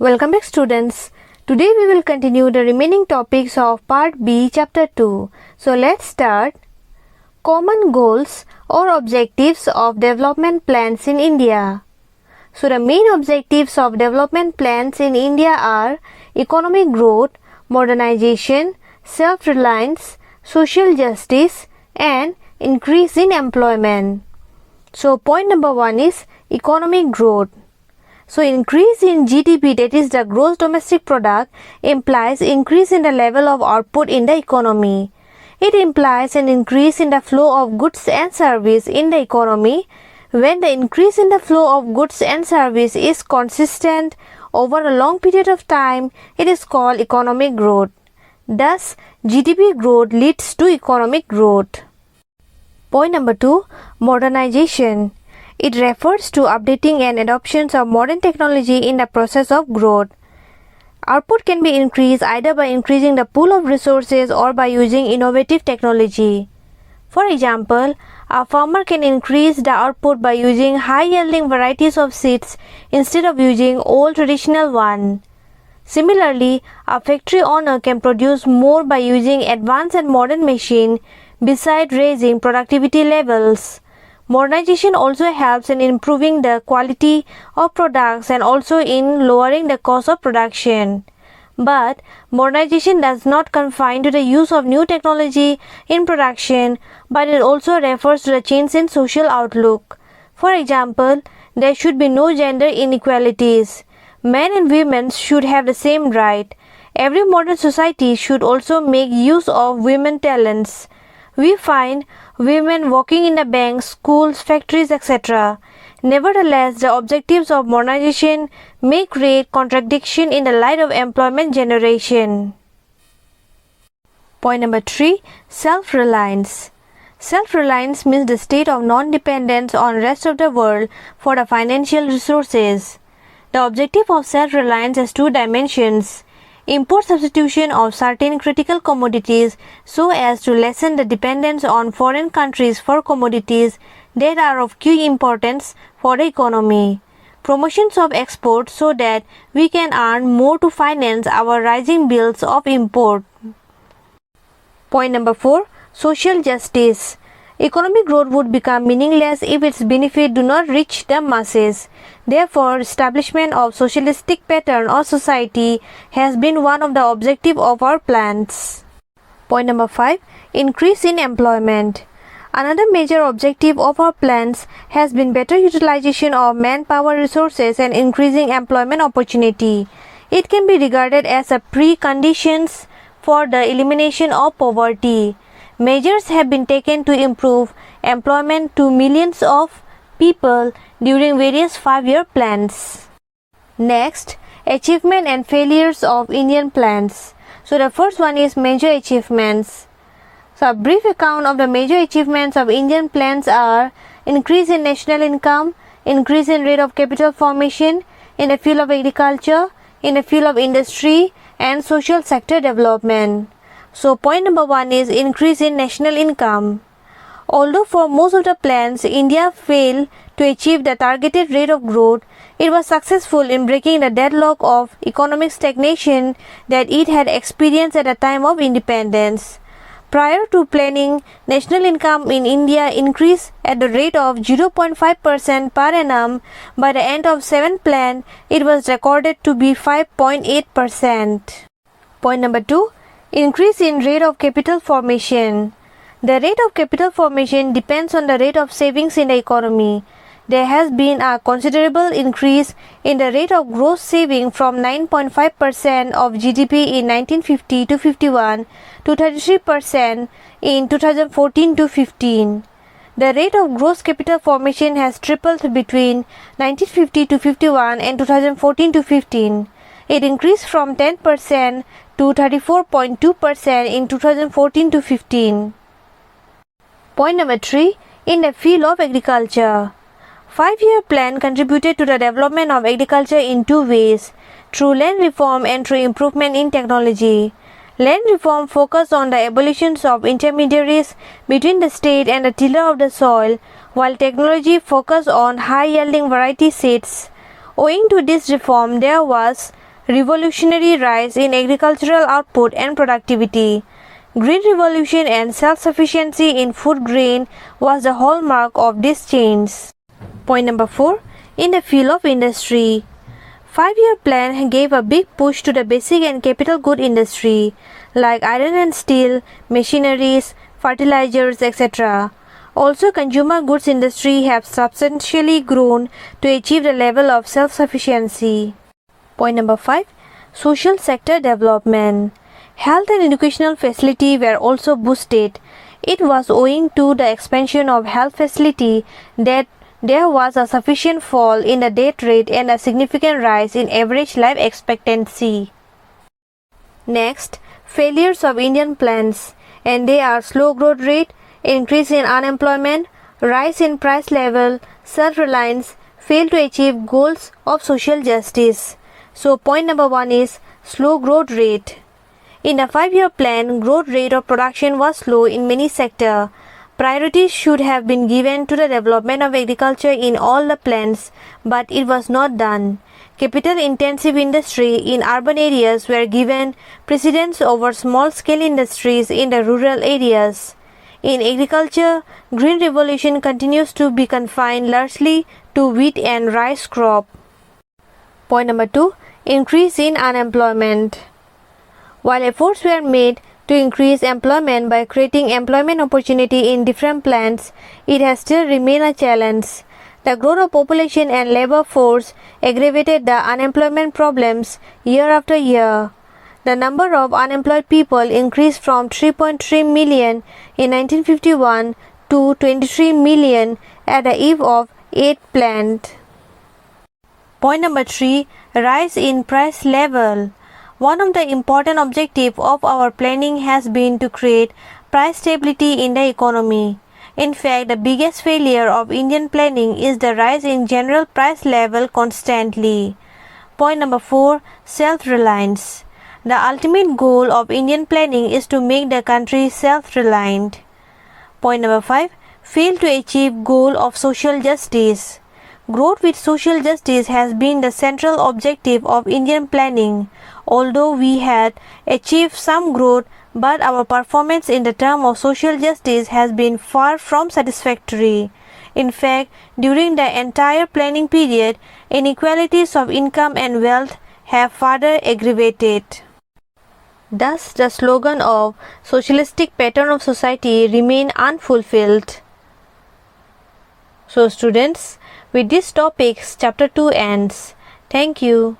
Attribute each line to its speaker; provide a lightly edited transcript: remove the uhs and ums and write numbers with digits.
Speaker 1: Welcome back students. Today we will continue the remaining topics of part B chapter 2. So let's start. Common goals or objectives of development plans in India. So the main objectives of development plans in India are economic growth, modernization, self-reliance, social justice and increase in employment. So point number 1 is economic growth. So increase in GDP, that is the gross domestic product, implies increase in the level of output in the economy. It implies an increase in the flow of goods and service in the economy. When the increase in the flow of goods and service is consistent over a long period of time, it is called economic growth. Thus, GDP growth leads to economic growth. Point number 2, modernization. It refers to updating and adoption of modern technology in the process of growth. Output can be increased either by increasing the pool of resources or by using innovative technology. For example, a farmer can increase the output by using high-yielding varieties of seeds instead of using old traditional one. Similarly, a factory owner can produce more by using advanced and modern machines besides raising productivity levels. Modernization also helps in improving the quality of products and also in lowering the cost of production. But modernization does not confine to the use of new technology in production, but it also refers to the change in social outlook. For example, there should be no gender inequalities. Men and women should have the same right. Every modern society should also make use of women's talents. We find women working in the banks, schools, factories, etc. Nevertheless, the objectives of modernization may create contradiction in the light of employment generation. Point number 3, self-reliance. Self-reliance means the state of non-dependence on the rest of the world for the financial resources. The objective of self-reliance has two dimensions. Import substitution of certain critical commodities so as to lessen the dependence on foreign countries for commodities that are of key importance for the economy. Promotions of export so that we can earn more to finance our rising bills of import. Point number 4, social justice. Economic growth would become meaningless if its benefits do not reach the masses. Therefore, establishment of socialistic pattern of society has been one of the objectives of our plans. Point number 5, increase in employment. Another major objective of our plans has been better utilization of manpower resources and increasing employment opportunity. It can be regarded as a precondition for the elimination of poverty. Measures have been taken to improve employment to millions of people during various 5-year plans. Next, achievement and failures of Indian plans. So the first one is major achievements. So a brief account of the major achievements of Indian plans are increase in national income, increase in rate of capital formation in the field of agriculture, in the field of industry and social sector development. So point number 1 is increase in national income. Although for most of the plans, India failed to achieve the targeted rate of growth, it was successful in breaking the deadlock of economic stagnation that it had experienced at the time of independence. Prior to planning, national income in India increased at the rate of 0.5% per annum. By the end of 7th plan, it was recorded to be 5.8%. Point number 2, increase in rate of capital formation. The rate of capital formation depends on the rate of savings in the economy. There has been a considerable increase in the rate of gross saving from 9.5% of GDP in 1950 to 51 to 33% in 2014 to 15. The rate of gross capital formation has tripled between 1950 to 51 and 2014 to 15. It increased from 10% to 34.2% in 2014 to 15. Point number 3, in the field of agriculture. 5-year plan contributed to the development of agriculture in two ways, through land reform and through improvement in technology. Land reform focused on the abolition of intermediaries between the state and the tiller of the soil, while technology focused on high-yielding variety seeds. Owing to this reform, there was revolutionary rise in agricultural output and productivity. Green revolution and self-sufficiency in food grain was the hallmark of this change. Point number 4. In the field of industry. 5-year plan gave a big push to the basic and capital good industry like iron and steel, machineries, fertilizers, etc. Also, consumer goods industry have substantially grown to achieve the level of self-sufficiency. Point number 5. Social sector development. Health and educational facilities were also boosted. It was owing to the expansion of health facility that there was a sufficient fall in the death rate and a significant rise in average life expectancy. Next, failures of Indian plans, and they are slow growth rate, increase in unemployment, rise in price level, self-reliance, fail to achieve goals of social justice. So point number 1 is slow growth rate. In the 5-year plan, growth rate of production was slow in many sectors. Priorities should have been given to the development of agriculture in all the plans, but it was not done. Capital-intensive industry in urban areas were given precedence over small-scale industries in the rural areas. In agriculture, green revolution continues to be confined largely to wheat and rice crop. Point number 2. Increase in unemployment. While efforts were made to increase employment by creating employment opportunity in different plants, it has still remained a challenge. The growth of population and labor force aggravated the unemployment problems year after year. The number of unemployed people increased from 3.3 million in 1951 to 23 million at the eve of 8th plan. Point number 3. Rise in price level. One of the important objectives of our planning has been to create price stability in the economy. In fact, the biggest failure of Indian planning is the rise in general price level constantly. Point number 4. Self-reliance. The ultimate goal of Indian planning is to make the country self-reliant. Point number 5. Fail to achieve goal of social justice. Growth with social justice has been the central objective of Indian planning. Although we had achieved some growth, but our performance in the term of social justice has been far from satisfactory. In fact, during the entire planning period, inequalities of income and wealth have further aggravated. Thus, the slogan of socialistic pattern of society remain unfulfilled. So students, with this topics, chapter 2 ends. Thank you.